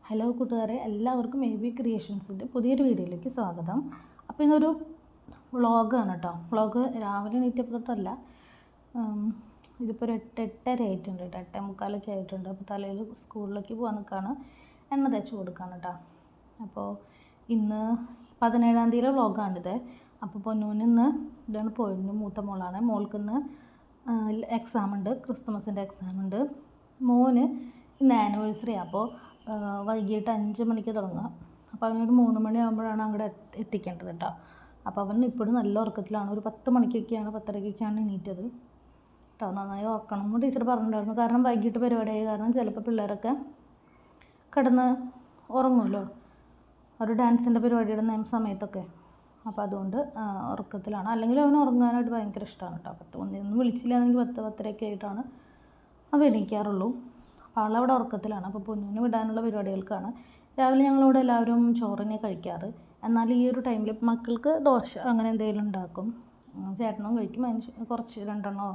Hello കൂട്ടുകാരെ, എല്ലാവർക്കും A B ക്രിയേഷൻസിൻ്റെ പുതിയൊരു വീഡിയോയിലേക്ക് സ്വാഗതം. അപ്പോൾ ഇന്നൊരു വ്ളോഗാണ് കേട്ടോ. വ്ളോഗ് രാവിലെ എണീറ്റപ്പോഴല്ല, ഇതിപ്പോൾ ഒരു 8:30 ആയിട്ടുണ്ട് കേട്ടോ. 8:45 ആയിട്ടുണ്ട്. അപ്പോൾ തലയിൽ സ്കൂളിലേക്ക് പോകാൻ നിൽക്കുകയാണ്. എണ്ണ തേച്ച് കൊടുക്കുകയാണ് കേട്ടോ. അപ്പോൾ ഇന്ന് 17-ാം തീയതി വ്ളോഗാണിത്. അപ്പോൾ പൊന്നൂന് ഇന്ന് ഇതാണ് പോയിരുന്നു. മൂത്ത മോളാണ്. മോൾക്ക് ഇന്ന് എക്സാം ഉണ്ട്, ക്രിസ്മസിൻ്റെ എക്സാം ഉണ്ട്. മോന് ഇന്ന് ആനിവേഴ്സറി. അപ്പോൾ വൈകിട്ട് 5 മണിക്ക് തുടങ്ങുക. അപ്പോൾ അവനൊരു 3 മണിയാകുമ്പോഴാണ് അങ്ങോട്ട് എത്തിക്കേണ്ടത് കേട്ടോ. അപ്പോൾ അവൻ ഇപ്പോഴും നല്ല ഉറക്കത്തിലാണ്. ഒരു 10 മണിക്കൊക്കെയാണ് 10:30-ക്കൊക്കെയാണ് എണീറ്റത് കേട്ടോ. നന്നായി ഉറക്കണം എന്ന് ടീച്ചർ പറഞ്ഞിട്ടുണ്ടായിരുന്നു. കാരണം വൈകിട്ട് പരിപാടിയായി കാരണം ചിലപ്പോൾ പിള്ളേരൊക്കെ കിടന്ന് ഉറങ്ങുമല്ലോ, ഒരു ഡാൻസിൻ്റെ പരിപാടിയുടെ സമയത്തൊക്കെ. അപ്പോൾ അതുകൊണ്ട് ഉറക്കത്തിലാണ്. അല്ലെങ്കിൽ അവന് ഉറങ്ങാനായിട്ട് ഭയങ്കര ഇഷ്ടമാണ് കേട്ടോ. ഒന്നും വിളിച്ചില്ലാന്നെങ്കിൽ 10-10:30 ആയിട്ടാണ് അവൻ എണീക്കാറുള്ളൂ. അപ്പോൾ ആളവിടെ ഉറക്കത്തിലാണ്. അപ്പോൾ പൊന്നൂന് വിടാനുള്ള പരിപാടികൾക്കാണ്. രാവിലെ ഞങ്ങളിവിടെ എല്ലാവരും ചോറിനെ കഴിക്കാറ്. എന്നാൽ ഈ ഒരു ടൈമിൽ മക്കൾക്ക് ദോശ അങ്ങനെ എന്തെങ്കിലും ഉണ്ടാക്കും. ചേട്ടനും കഴിക്കും. അതിന് കുറച്ച് 2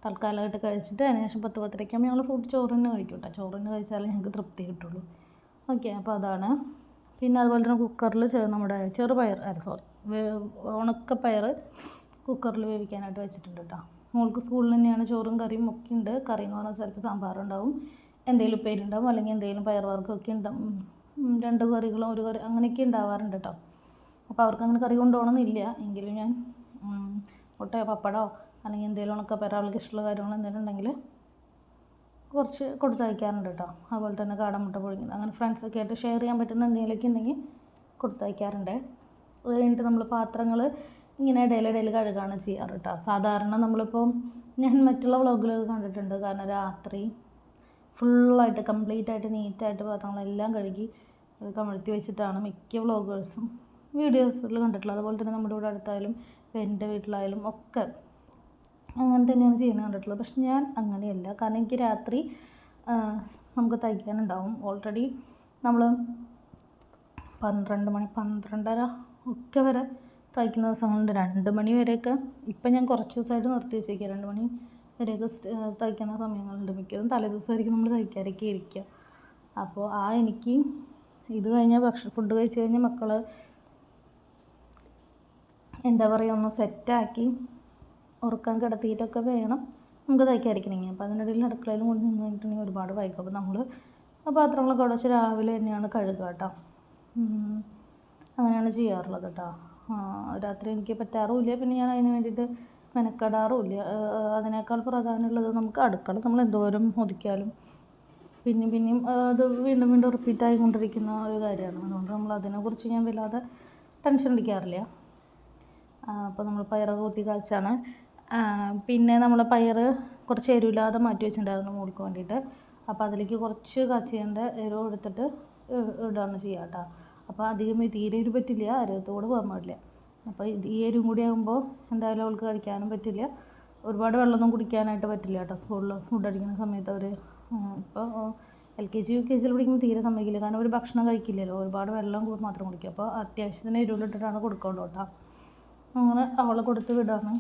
തൽക്കാലമായിട്ട് കഴിച്ചിട്ട് അതിനുശേഷം 10-10:30 ഞങ്ങൾ ചോറിന് കഴിക്കും കേട്ടോ. ചോറിന് കഴിച്ചാലേ ഞങ്ങൾക്ക് തൃപ്തി കിട്ടുള്ളൂ. ഓക്കെ, അപ്പോൾ അതാണ്. പിന്നെ അതുപോലെ തന്നെ കുക്കറിൽ നമ്മുടെ ഉണക്കപ്പയർ കുക്കറിൽ വേവിക്കാനായിട്ട് വെച്ചിട്ടുണ്ട് കേട്ടോ. മോൾക്ക് സ്കൂളിൽ തന്നെയാണ് ചോറും കറിയും ഒക്കെ ഉണ്ട്. കറി എന്ന് പറഞ്ഞാൽ ചിലപ്പോൾ സാമ്പാറുണ്ടാവും, എന്തെങ്കിലും ഉപ്പേരുണ്ടാവും, അല്ലെങ്കിൽ എന്തെങ്കിലും പയർ വർഗ്ഗമൊക്കെ ഉണ്ടാവും. 2 കറികളോ 1 കറി അങ്ങനെയൊക്കെ ഉണ്ടാവാറുണ്ട് കേട്ടോ. അപ്പോൾ അവർക്ക് അങ്ങനെ കറി കൊണ്ടുപോകണമെന്നില്ല. എങ്കിലും ഞാൻ മുട്ടയോ പപ്പടമോ അല്ലെങ്കിൽ എന്തെങ്കിലും ഉണക്കപ്പയർ അവൾക്ക് ഇഷ്ടമുള്ള കാര്യങ്ങൾ എന്തെങ്കിലും ഉണ്ടെങ്കിൽ കുറച്ച് കൊടുത്തയക്കാറുണ്ട് കേട്ടോ. അതുപോലെ തന്നെ കാടമുട്ട പുഴുങ്ങിയത്, അങ്ങനെ ഫ്രണ്ട്സൊക്കെ ആയിട്ട് ഷെയർ ചെയ്യാൻ പറ്റുന്ന എന്തെങ്കിലുമൊക്കെ ഉണ്ടെങ്കിൽ കൊടുത്തയക്കാറുണ്ട്. അത് കഴിഞ്ഞിട്ട് നമ്മൾ പാത്രങ്ങൾ ഇങ്ങനെ ഇടയിലിടയിൽ കഴുകുകയാണ് ചെയ്യാറ് കേട്ടോ. സാധാരണ നമ്മളിപ്പോൾ ഞാൻ മറ്റുള്ള വ്ളോഗിലൊക്കെ കണ്ടിട്ടുണ്ട്. കാരണം രാത്രി ഫുള്ളായിട്ട് കംപ്ലീറ്റ് ആയിട്ട് നീറ്റായിട്ട് പാത്രങ്ങളെല്ലാം കഴുകി കമഴ്ത്തി വെച്ചിട്ടാണ് മിക്ക വ്ളോഗേഴ്സും വീഡിയോസിൽ കണ്ടിട്ടുള്ളത്. അതുപോലെ തന്നെ നമ്മുടെ ഇവിടെ അടുത്തായാലും എൻ്റെ വീട്ടിലായാലും ഒക്കെ അങ്ങനെ തന്നെയാണ് ചെയ്യുന്നത് കണ്ടിട്ടുള്ളത്. പക്ഷെ ഞാൻ അങ്ങനെയല്ല. കാരണം എനിക്ക് രാത്രി നമുക്ക് തയ്ക്കാനുണ്ടാവും. ഓൾറെഡി നമ്മൾ 12 മണി 12:30 ഒക്കെ വരെ തയ്ക്കുന്ന ദിവസങ്ങളുണ്ട്. 2 മണി വരെയൊക്കെ ഇപ്പം ഞാൻ കുറച്ച് ദിവസമായിട്ട് നിർത്തി വെച്ചേക്കുക. 2 മണി വരെയൊക്കെ തയ്ക്കുന്ന സമയങ്ങളുണ്ട്. മിക്കതും തലേദിവസമായിരിക്കും നമ്മൾ തയ്ക്കാറൊക്കെ ഇരിക്കുക. അപ്പോൾ എനിക്ക് ഇത് കഴിഞ്ഞാൽ ഫുഡ് കഴിച്ച് കഴിഞ്ഞാൽ മക്കൾ എന്താ പറയുക ഒന്ന് സെറ്റാക്കി ഉറക്കാൻ കിടത്തിയിട്ടൊക്കെ വേണം നമുക്ക് തയ്ക്കാതിരിക്കണമെങ്കിൽ. അപ്പോൾ അതിനിടയിൽ അടുക്കളയിൽ കൊണ്ട് നിന്ന് കഴിഞ്ഞിട്ടുണ്ടെങ്കിൽ ഒരുപാട് വൈകും. അപ്പോൾ നമ്മൾ പാത്രങ്ങളൊക്കെ ഉടച്ച് രാവിലെ തന്നെയാണ് കഴുകുക കേട്ടോ. അങ്ങനെയാണ് ചെയ്യാറുള്ളത് കേട്ടോ. രാത്രി എനിക്ക് പറ്റാറുമില്ല. പിന്നെ ഞാൻ അതിന് വേണ്ടിയിട്ട് മെനക്കെടാറുമില്ല. അതിനേക്കാൾ പ്രധാനമുള്ളത് നമുക്ക് അടുക്കള നമ്മൾ എന്തോരം ഒതുക്കിയാലും പിന്നെയും അത് വീണ്ടും റിപ്പീറ്റ് ആയിക്കൊണ്ടിരിക്കുന്ന ഒരു കാര്യമാണ്. അതുകൊണ്ട് നമ്മൾ അതിനെക്കുറിച്ച് ഞാൻ വല്ലാതെ ടെൻഷൻ അടിക്കാറില്ല. അപ്പോൾ നമ്മൾ പയറൊക്കെ കുത്തി കാച്ചാണ്. പിന്നെ നമ്മൾ പയർ കുറച്ച് എരിവില്ലാതെ മാറ്റി വെച്ചിട്ടുണ്ടായിരുന്നു മോൾക്ക് വേണ്ടിയിട്ട്. അപ്പോൾ അതിലേക്ക് കുറച്ച് കാച്ചിയതിൻ്റെ എരിവ് എടുത്തിട്ട് ഇടുകയാണ് ചെയ്യുക കേട്ടോ. അപ്പോൾ അധികം തീരെ എരിവ് പറ്റില്ല, അരവത്തോട് പോകാൻ പാടില്ല. അപ്പോൾ ഈ എരിവും കൂടി ആകുമ്പോൾ എന്തായാലും അവൾക്ക് കഴിക്കാനും പറ്റില്ല. ഒരുപാട് വെള്ളമൊന്നും കുടിക്കാനായിട്ട് പറ്റില്ല കേട്ടോ. സ്കൂളിൽ ഫുഡ് അടിക്കുന്ന സമയത്ത് അവർ ഇപ്പോൾ LKG UKG പഠിക്കുമ്പോൾ തീരെ സമ്മതിക്കില്ല. കാരണം അവർ ഭക്ഷണം കഴിക്കില്ലല്ലോ, ഒരുപാട് വെള്ളം മാത്രം കുടിക്കും. അപ്പോൾ അത്യാവശ്യത്തിന് എരിവിലിട്ടിട്ടാണ് കൊടുക്കുള്ളൂ കേട്ടോ. അങ്ങനെ അവളെ കൊടുത്ത് വിടാണ്.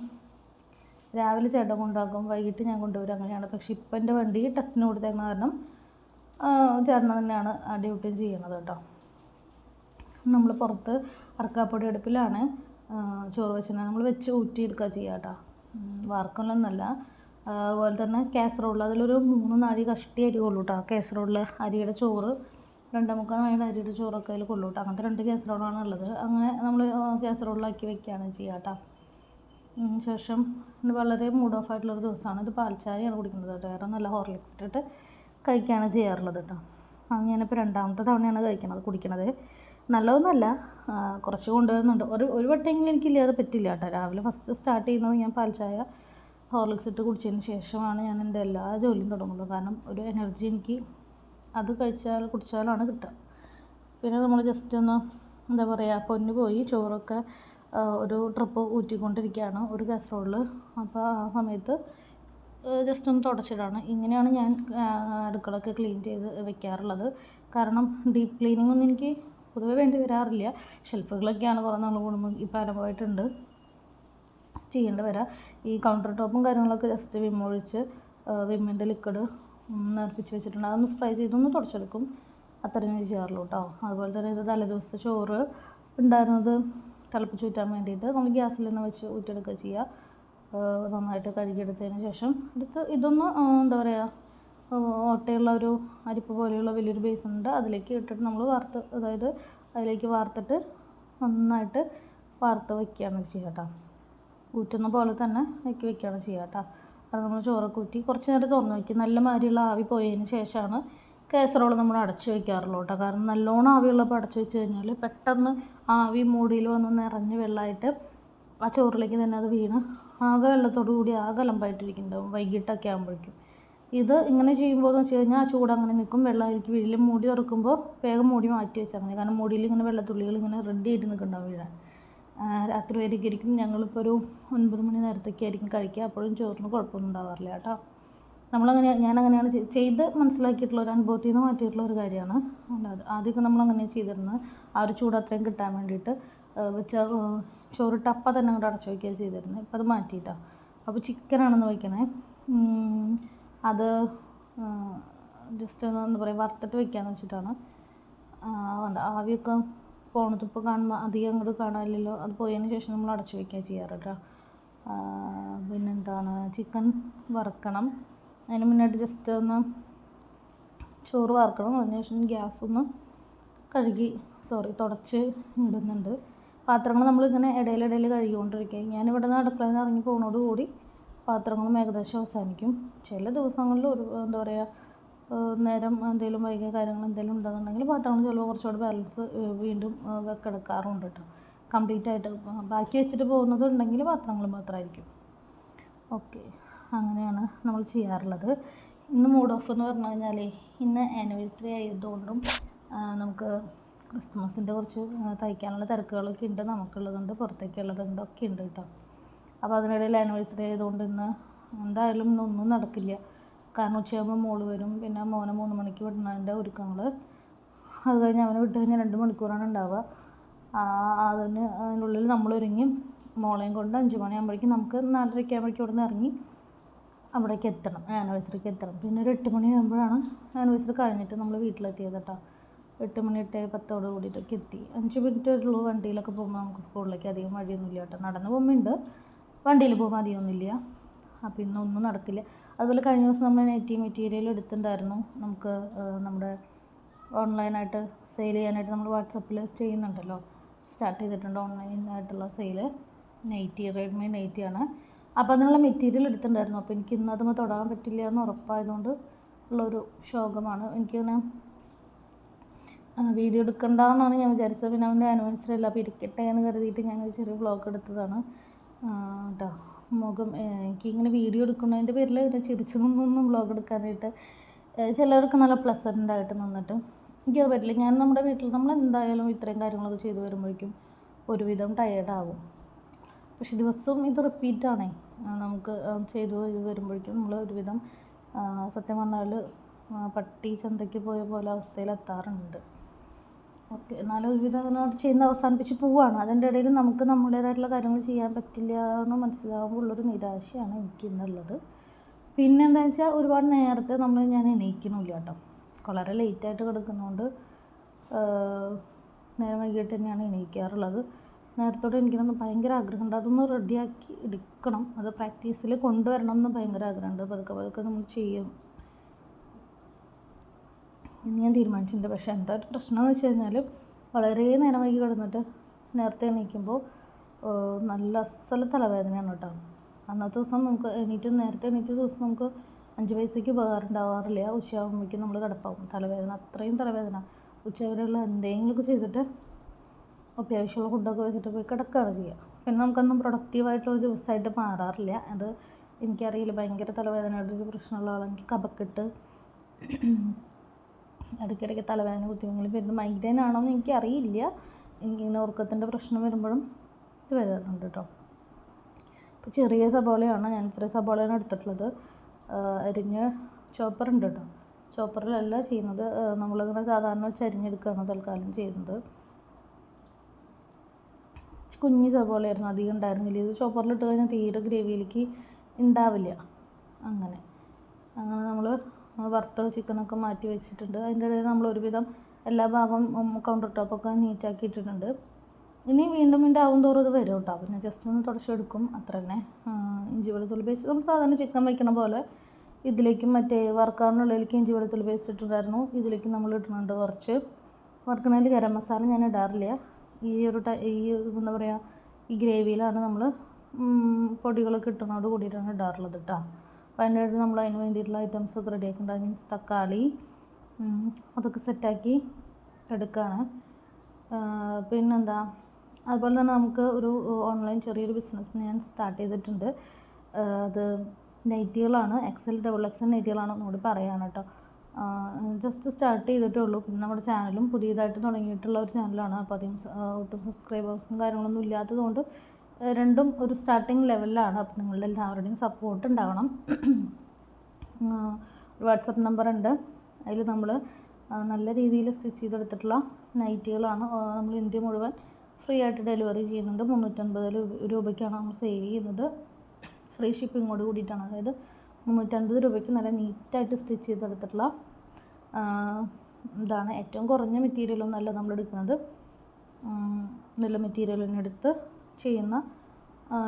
രാവിലെ ചേട്ടൻ കൊണ്ടാക്കും, വൈകിട്ട് ഞാൻ കൊണ്ടുവരും, അങ്ങനെയാണ്. പക്ഷേ ഇപ്പം എൻ്റെ വണ്ടി ടെസ്റ്റിന് കൊടുത്തേക്കുന്ന കാരണം ചേട്ടൻ തന്നെയാണ് ആ ഡ്യൂട്ടിയും ചെയ്യണത് കേട്ടോ. നമ്മൾ പുറത്ത് അറക്കാപ്പൊടി അടുപ്പിലാണ് ചോറ് വെച്ചിട്ടുണ്ടെങ്കിൽ നമ്മൾ വെച്ച് ഊറ്റിയെടുക്കുക ചെയ്യുക കേട്ടോ. വാർക്കൊല്ലൊന്നല്ല. അതുപോലെ തന്നെ കാസറോളിൽ അതിലൊരു 3 നാഴി കഷ്ടി അരി കൊള്ളൂ കേട്ടോ. കാസറോളിൽ അരിയുടെ ചോറ് 2-3 നാഴിയുടെ അരിയുടെ ചോറൊക്കെ അതിൽ കൊള്ളൂ കേട്ടോ. അങ്ങനത്തെ 2 കാസറോളാണ് ഉള്ളത്. അങ്ങനെ നമ്മൾ കാസറോളിലാക്കി വെക്കുകയാണ് ചെയ്യുക കേട്ടോ. ശേഷം വളരെ മൂഡ് ഓഫ് ആയിട്ടുള്ളൊരു ദിവസമാണ്. ഇത് പാൽച്ചായയാണ് കുടിക്കുന്നത് കേട്ടോ. വേറെ നല്ല ഹോർലിക്സ് ഇട്ടിട്ട് കഴിക്കുകയാണ് ചെയ്യാറുള്ളത് കേട്ടോ. അത് ഞാനിപ്പോൾ 2ാമത്തെ തവണയാണ് കുടിക്കണത്. നല്ലതൊന്നുമല്ല, കുറച്ച് കൊണ്ടുവരുന്നുണ്ട്. ഒരു വട്ടമെങ്കിലും എനിക്കില്ലാതെ പറ്റില്ല കേട്ടോ. രാവിലെ ഫസ്റ്റ് സ്റ്റാർട്ട് ചെയ്യുന്നത് ഞാൻ പാൽച്ചായ ഹോർലിക്സ് ഇട്ട് കുടിച്ചതിന് ശേഷമാണ് ഞാൻ എൻ്റെ എല്ലാ ജോലിയും തുടങ്ങുള്ളൂ. കാരണം ഒരു എനർജി എനിക്ക് അത് കുടിച്ചാലാണ് കിട്ടുക. പിന്നെ നമ്മൾ ജസ്റ്റ് ഒന്ന് എന്താ പറയുക, പൊന്നു പോയി ചോറൊക്കെ ഒരു ട്രിപ്പ് ഊറ്റിക്കൊണ്ടിരിക്കുകയാണ് ഒരു കാസറോളിൽ. അപ്പോൾ ആ സമയത്ത് ജസ്റ്റ് ഒന്ന് തുടച്ചിടാണ്. ഇങ്ങനെയാണ് ഞാൻ അടുക്കളൊക്കെ ക്ലീൻ ചെയ്ത് വെക്കാറുള്ളത്. കാരണം ഡീപ്പ് ക്ലീനിങ് ഒന്നും എനിക്ക് പൊതുവേ വേണ്ടി വരാറില്ല. ഷെൽഫുകളൊക്കെയാണ് കുറേ നാൾ കൂടുമ്പോൾ ഇപ്പോൾ അലമ്പായിട്ടുണ്ട് ചെയ്യേണ്ടി വരാം. ഈ കൗണ്ടർ ടോപ്പും കാര്യങ്ങളൊക്കെ ജസ്റ്റ് വിമ്മൊഴിച്ച് വിമ്മിൻ്റെ ലിക്വിഡ് നേർപ്പിച്ച് വെച്ചിട്ടുണ്ട്. അതൊന്ന് സ്പ്രേ ചെയ്തൊന്ന് തുടച്ചെടുക്കും. അത്രയും ചെയ്യാറുള്ളൂ കേട്ടോ. അതുപോലെ തന്നെ ഇത് തലേദിവസത്തെ ചോറ് ഉണ്ടായിരുന്നത് തിളപ്പിച്ച് ഊറ്റാൻ വേണ്ടിയിട്ട് നമ്മൾ ഗ്യാസിൽ തന്നെ വെച്ച് ഊറ്റിയെടുക്കുക ചെയ്യുക. നന്നായിട്ട് കഴുകിയെടുത്തതിന് ശേഷം ഇതൊന്ന് എന്താ പറയുക, ഓട്ടയുള്ള ഒരു അരിപ്പ് പോലെയുള്ള വലിയൊരു ബേസിനുണ്ട്, അതിലേക്ക് ഇട്ടിട്ട് നമ്മൾ അതായത് അതിലേക്ക് വാർത്തിട്ട് നന്നായിട്ട് വാർത്ത് വയ്ക്കുകയാണ് ചെയ്യുക കേട്ടോ. ഊറ്റുന്ന പോലെ തന്നെ വയ്ക്കുകയാണ് ചെയ്യുക കേട്ടോ. അത് നമ്മൾ ചോറൊക്കെ ഊറ്റി കുറച്ച് നേരം തുറന്ന് വയ്ക്കും. നല്ല മാതിരിയുള്ള ആവി പോയതിന് ശേഷമാണ് കാസറോൾ നമ്മൾ അടച്ചു വയ്ക്കാറുള്ളൂ കേട്ടോ. കാരണം നല്ലോണം ആവിയുള്ളപ്പോൾ അടച്ചു വെച്ച് കഴിഞ്ഞാൽ പെട്ടെന്ന് ആവി മൂടിയിൽ വന്ന് നിറഞ്ഞ് വെള്ളമായിട്ട് ആ ചോറിലേക്ക് തന്നെ അത് വീണ് ആകെ വെള്ളത്തോടു കൂടി ആകെ അലമ്പായിട്ടിരിക്കുന്നുണ്ടാവും വൈകിട്ടൊക്കെ ആകുമ്പോഴേക്കും. ഇത് ഇങ്ങനെ ചെയ്യുമ്പോൾ എന്ന് വെച്ച് കഴിഞ്ഞാൽ ആ ചൂട് അങ്ങനെ നിൽക്കും, വെള്ളമായിരിക്കും വീട്ടിൽ. മൂടി തുറക്കുമ്പോൾ വേഗം മൂടി മാറ്റി വെച്ചാൽ മതി. കാരണം മൂടിയിൽ ഇങ്ങനെ വെള്ളത്തുള്ളികൾ ഇങ്ങനെ റെഡി ആയിട്ട് നിൽക്കുന്നുണ്ടാവും വീഴാൻ. രാത്രി വരെയൊക്കെ ആയിരിക്കും. ഞങ്ങളിപ്പോൾ ഒരു 9 മണി നേരത്തൊക്കെ ആയിരിക്കും കഴിക്കുക. അപ്പോഴും ചോറിന് കുഴപ്പമൊന്നും ഉണ്ടാവാറില്ല കേട്ടോ. ഞാനങ്ങനെയാണ് ചെയ്ത് മനസ്സിലാക്കിയിട്ടുള്ള ഒരു അനുഭവത്തിൽ നിന്ന് മാറ്റിയിട്ടുള്ള ഒരു കാര്യമാണ്. അല്ലാതെ ആദ്യമൊക്കെ നമ്മളങ്ങനെ ചെയ്തിരുന്നത് ആ ഒരു ചൂട് അത്രയും കിട്ടാൻ വേണ്ടിയിട്ട് വെച്ച ചോറിട്ട് അപ്പം തന്നെ അങ്ങോട്ട് അടച്ചു വയ്ക്കുകയാണ് ചെയ്തിരുന്നത്. ഇപ്പം അത് മാറ്റിയിട്ടാണ്. അപ്പോൾ ചിക്കനാണെന്ന് വയ്ക്കണേ. അത് ജസ്റ്റ് എന്താ പറയുക, വറുത്തിട്ട് വയ്ക്കാമെന്ന് വെച്ചിട്ടാണ്. ആവിയൊക്കെ പോണത് ഇപ്പോൾ കാണുമ്പോൾ അധികം അങ്ങോട്ട് കാണാനില്ലല്ലോ. അത് പോയതിന് ശേഷം നമ്മൾ അടച്ചു വയ്ക്കുക ചെയ്യാറ് കേട്ടോ. പിന്നെന്താണ്, ചിക്കൻ വറുക്കണം. അതിന് മുന്നായിട്ട് ജസ്റ്റ് ഒന്ന് ചോറ് വറുക്കണം. അതിനുശേഷം ഗ്യാസൊന്ന് തുടച്ച് ഇടുന്നുണ്ട്. പാത്രങ്ങൾ നമ്മളിങ്ങനെ ഇടയിലിടയിൽ കഴുകിക്കൊണ്ടിരിക്കുക. ഞാനിവിടെ നിന്ന് അടുക്കളയിൽ നിന്ന് ഇറങ്ങി പോകുന്നതോടുകൂടി പാത്രങ്ങളും ഏകദേശം അവസാനിക്കും. ചില ദിവസങ്ങളിൽ എന്താ പറയുക, നേരം എന്തെങ്കിലും വൈകിയ കാര്യങ്ങൾ എന്തെങ്കിലും ഉണ്ടെന്നുണ്ടെങ്കിൽ പാത്രങ്ങൾ ചിലപ്പോൾ കുറച്ചുകൂടി ബാലൻസ് വീണ്ടും കിടക്കാറുണ്ട് കേട്ടോ. കംപ്ലീറ്റ് ആയിട്ട് ബാക്കി വെച്ചിട്ട് പോകുന്നതുണ്ടെങ്കിൽ പാത്രങ്ങൾ മാത്രമായിരിക്കും. ഓക്കെ, അങ്ങനെയാണ് നമ്മൾ ചെയ്യാറുള്ളത്. ഇന്ന് മൂഡ് ഓഫ് എന്ന് പറഞ്ഞു കഴിഞ്ഞാൽ ഇന്ന് ആനിവേഴ്സറി ആയതുകൊണ്ടും നമുക്ക് ക്രിസ്മസിൻ്റെ കുറച്ച് തയ്ക്കാനുള്ള തിരക്കുകളൊക്കെ ഉണ്ട്. നമുക്കുള്ളതുണ്ട്, പുറത്തേക്കുള്ളതുണ്ട്, ഒക്കെ ഉണ്ട് കേട്ടോ. അപ്പോൾ അതിനിടയിൽ ആനിവേഴ്സറി ആയതുകൊണ്ട് ഇന്ന് എന്തായാലും ഇന്നൊന്നും നടക്കില്ല. കാരണം ഉച്ചയാകുമ്പോൾ മോള് വരും. പിന്നെ മോനെ 3 മണിക്ക് വിടുന്നതിൻ്റെ ഒരുക്കങ്ങൾ. അത് കഴിഞ്ഞ് അവനെ വിട്ട് കഴിഞ്ഞാൽ 2 മണിക്കൂറാണ് ഉണ്ടാവുക. അതിനുള്ളിൽ നമ്മളൊരുങ്ങി മോളെയും കൊണ്ട് 5 മണിയാകുമ്പോഴേക്കും നമുക്ക് 4:30 ആകുമ്പോഴേക്കും ഇവിടെ നിന്ന് ഇറങ്ങി അവിടേക്ക് എത്തണം, ആനിവേഴ്സറിക്ക് എത്തണം. പിന്നെ ഒരു 8 മണിയാകുമ്പോഴാണ് ആനിവേഴ്സറി കഴിഞ്ഞിട്ട് നമ്മൾ വീട്ടിലെത്തിയത് കേട്ടോ. 8 മണി 8:10 കൂടിയിട്ടൊക്കെ എത്തി. 5 മിനിറ്റ് ഉള്ളൂ വണ്ടിയിലൊക്കെ പോകുമ്പോൾ നമുക്ക് സ്കൂളിലേക്ക്. അധികം വഴിയൊന്നുമില്ല കേട്ടോ. നടന്ന് പോകുമ്പോൾ ഉണ്ട്, വണ്ടിയിൽ പോകുമ്പോൾ അധികമൊന്നുമില്ല. അപ്പോൾ ഇന്നൊന്നും നടക്കില്ല. അതുപോലെ കഴിഞ്ഞ ദിവസം നമ്മൾ നെറ്റി മെറ്റീരിയൽ എടുത്തിട്ടുണ്ടായിരുന്നു. നമുക്ക് നമ്മുടെ ഓൺലൈനായിട്ട് സെയിൽ ചെയ്യാനായിട്ട് നമ്മൾ വാട്സപ്പിൽ ചെയ്യുന്നുണ്ടല്ലോ, സ്റ്റാർട്ട് ചെയ്തിട്ടുണ്ട് ഓൺലൈനായിട്ടുള്ള സെയില്. റെഡ്മി നൈറ്റിയാണ്. അപ്പോൾ അതിനുള്ള മെറ്റീരിയൽ എടുത്തിട്ടുണ്ടായിരുന്നു. അപ്പോൾ എനിക്ക് ഇന്ന് അതുമ്പോൾ തൊടാൻ പറ്റില്ല എന്ന് ഉറപ്പായതുകൊണ്ട് ഉള്ളൊരു ശോകമാണ്. എനിക്കിങ്ങനെ വീഡിയോ എടുക്കണ്ടെന്നാണ് ഞാൻ വിചാരിച്ചത്. പിന്നെ അവൻ്റെ ആനിവേഴ്സറി അല്ല, അപ്പോൾ ഇരിക്കട്ടെ എന്ന് കരുതിയിട്ട് ഞാനൊരു ചെറിയ വ്ളോഗ് എടുത്തതാണ് കേട്ടോ. എനിക്കിങ്ങനെ വീഡിയോ എടുക്കുന്നതിൻ്റെ പേരിൽ ചിരിച്ചു നിന്നൊന്നും വ്ളോഗ് എടുക്കാനായിട്ട് ചിലർക്ക് നല്ല പ്ലസൻ്റായിട്ട് നിന്നിട്ട് എനിക്കത് പറ്റില്ല. ഞാൻ നമ്മുടെ വീട്ടിൽ നമ്മളെന്തായാലും ഇത്രയും കാര്യങ്ങളൊക്കെ ചെയ്ത് വരുമ്പോഴേക്കും ഒരുവിധം ടയേർഡാകും. പക്ഷെ ദിവസവും ഇത് റിപ്പീറ്റാണേ. നമുക്ക് ചെയ്ത് വരുമ്പോഴേക്കും നമ്മൾ ഒരുവിധം സത്യം പറഞ്ഞാൽ പട്ടി ചന്തയ്ക്ക് പോയ പോലെ അവസ്ഥയിലെത്താറുണ്ട്. ഓക്കെ, എന്നാലും ഒരുവിധം അതിനോട് ചെയ്യുന്ന അവസാനിപ്പിച്ച് പോവുകയാണ്. അതിൻ്റെ ഇടയിൽ നമുക്ക് നമ്മുടേതായിട്ടുള്ള കാര്യങ്ങൾ ചെയ്യാൻ പറ്റില്ല എന്ന് മനസ്സിലാകുമ്പോൾ ഉള്ളൊരു നിരാശയാണ് എനിക്ക് ഇന്നുള്ളത്. പിന്നെ എന്താണെന്ന് വെച്ചാൽ ഒരുപാട് നേരത്തെ ഞാൻ എണീക്കണില്ല കേട്ടോ. വളരെ ലേറ്റായിട്ട് കിടക്കുന്നതുകൊണ്ട് നേരം വൈകിട്ട് തന്നെയാണ് എണീക്കാറുള്ളത്. നേരത്തോടെ എനിക്കൊന്ന് ഭയങ്കര ആഗ്രഹമുണ്ട്, അതൊന്ന് റെഡിയാക്കി എടുക്കണം, അത് പ്രാക്ടീസിൽ കൊണ്ടുവരണം എന്ന് ഭയങ്കര ആഗ്രഹമുണ്ട്. പതുക്കെ നമ്മൾ ചെയ്യും എന്ന് ഞാൻ തീരുമാനിച്ചിട്ടുണ്ട്. പക്ഷേ എന്താ ഒരു പ്രശ്നം എന്ന് വെച്ച് കഴിഞ്ഞാൽ വളരെ നേരം വൈകി കിടന്നിട്ട് നേരത്തെ എണീക്കുമ്പോൾ നല്ല അസല തലവേദനയാണ് കേട്ടോ. അന്നത്തെ ദിവസം നമുക്ക് നേരത്തെ എണീറ്റ ദിവസം നമുക്ക് 5 പൈസയ്ക്ക് ഉപകാരം ഉണ്ടാവാറില്ല. ഉച്ചയാകുമ്പോഴേക്കും നമ്മൾ കിടപ്പാവും. തലവേദന, അത്രയും തലവേദന. ഉച്ചവരെയുള്ള എന്തെങ്കിലുമൊക്കെ ചെയ്തിട്ട് അത്യാവശ്യമുള്ള ഫുഡൊക്കെ വെച്ചിട്ട് പോയി കിടക്കുകയാണ് ചെയ്യുക. പിന്നെ നമുക്കൊന്നും പ്രൊഡക്റ്റീവായിട്ടുള്ള ദിവസമായിട്ട് മാറാറില്ല. അത് എനിക്കറിയില്ല, ഭയങ്കര തലവേദനയുടെ ഒരു പ്രശ്നമുള്ള ആളാണ്. എനിക്ക് കഫക്കെട്ട്, ഇടയ്ക്കിടയ്ക്ക് തലവേദന കുത്തിയെങ്കിലും വരുന്നത് മൈഗ്രെയിൻ ആണോ എന്ന് എനിക്കറിയില്ല. എനിക്കിങ്ങനെ ഉറക്കത്തിൻ്റെ പ്രശ്നം വരുമ്പോഴും ഇത് വരാറുണ്ട് കേട്ടോ. ഇപ്പോൾ ചെറിയ സബോളയാണ്, ഞാൻ ഇത്രയും സബോളയാണ് എടുത്തിട്ടുള്ളത്. അരിഞ്ഞ് ചോപ്പറുണ്ട് കേട്ടോ. ചോപ്പറിലല്ല ചെയ്യുന്നത്, നമ്മളിങ്ങനെ സാധാരണ വെച്ച് അരിഞ്ഞെടുക്കുകയാണ് തൽക്കാലം ചെയ്യുന്നത്. കുഞ്ഞ് സബോളയായിരുന്നു, അധികം ഉണ്ടായിരുന്നില്ല. ഇത് ചോപ്പറിലിട്ട് കഴിഞ്ഞാൽ തീരെ ഗ്രേവിയിലേക്ക് ഉണ്ടാവില്ല. അങ്ങനെ നമ്മൾ വറുത്ത ചിക്കനൊക്കെ മാറ്റി വെച്ചിട്ടുണ്ട്. അതിൻ്റെ ഇടയിൽ നമ്മൾ ഒരുവിധം എല്ലാ ഭാഗവും കൗണ്ടർ ടോപ്പൊക്കെ നീറ്റാക്കി ഇട്ടിട്ടുണ്ട്. ഇനി വീണ്ടും ആവും തോറും ഇത് വരും കേട്ടോ. പിന്നെ ജസ്റ്റ് ഒന്ന് തുടച്ചെടുക്കും, അത്ര തന്നെ. ഇഞ്ചി വെളുത്തുള്ളി പേസ്റ്റ് നമ്മൾ സാധാരണ ചിക്കൻ വയ്ക്കണ പോലെ ഇതിലേക്കും മറ്റേ വറുക്കാറിനുള്ളിലേക്ക് ഇഞ്ചി വെളുത്തുള്ളി പേസ്റ്റ് ഇട്ടിട്ടുണ്ടായിരുന്നു. ഇതിലേക്ക് നമ്മൾ ഇടുന്നുണ്ട് കുറച്ച്. വറുക്കണതിൽ ഗരം മസാല ഞാൻ ഇടാറില്ല. ഈ എന്താ പറയുക, ഈ ഗ്രേവിയിലാണ് നമ്മൾ പൊടികളൊക്കെ ഇട്ടുന്നതോട് കൂടിയിട്ടാണ് ഇടാറുള്ളത് കേട്ടോ. അപ്പോൾ അതിൻ്റെ നമ്മൾ അതിന് വേണ്ടിയിട്ടുള്ള ഐറ്റംസ് ഒക്കെ റെഡിയാക്കുന്നുണ്ട്. മീൻസ് തക്കാളി അതൊക്കെ സെറ്റാക്കി എടുക്കുകയാണ്. പിന്നെന്താ, അതുപോലെ തന്നെ നമുക്ക് ഒരു ഓൺലൈൻ ചെറിയൊരു ബിസിനസ് ഞാൻ സ്റ്റാർട്ട് ചെയ്തിട്ടുണ്ട്. അത് നൈറ്റികളാണ്, XL XXL നൈറ്റികളാണ് ഒന്നുകൂടി പറയാൻ കേട്ടോ. ജസ്റ്റ് സ്റ്റാർട്ട് ചെയ്തിട്ടേ ഉള്ളൂ. പിന്നെ നമ്മുടെ ചാനലും പുതിയതായിട്ട് തുടങ്ങിയിട്ടുള്ള ഒരു ചാനലാണ്. അപ്പോൾ അധികം ഒട്ടും സബ്സ്ക്രൈബേഴ്സും കാര്യങ്ങളൊന്നും ഇല്ലാത്തതുകൊണ്ട് രണ്ടും ഒരു സ്റ്റാർട്ടിങ് ലെവലിലാണ്. അപ്പോൾ നിങ്ങളുടെ എല്ലാവരുടെയും സപ്പോർട്ട് ഉണ്ടാവണം. ഒരു വാട്സപ്പ് നമ്പർ ഉണ്ട്, അതിൽ നമ്മൾ നല്ല രീതിയിൽ സ്റ്റിച്ച് ചെയ്തെടുത്തിട്ടുള്ള നൈറ്റികളാണ്. നമ്മൾ ഇന്ത്യ മുഴുവൻ ഫ്രീ ആയിട്ട് ഡെലിവറി ചെയ്യുന്നുണ്ട്. 350 രൂപയ്ക്കാണ് നമ്മൾ സെയിൽ ചെയ്യുന്നത്. ഫ്രീ ഷിപ്പിങ്ങോട് കൂടിയിട്ടാണ്. അതായത് 350 രൂപയ്ക്ക് നല്ല നീറ്റായിട്ട് സ്റ്റിച്ച് ചെയ്തെടുത്തിട്ടുള്ള ഇതാണ്. ഏറ്റവും കുറഞ്ഞ മെറ്റീരിയലൊന്നുമല്ല നമ്മൾ എടുക്കുന്നത്, നല്ല മെറ്റീരിയലിനെടുത്ത് ചെയ്യുന്ന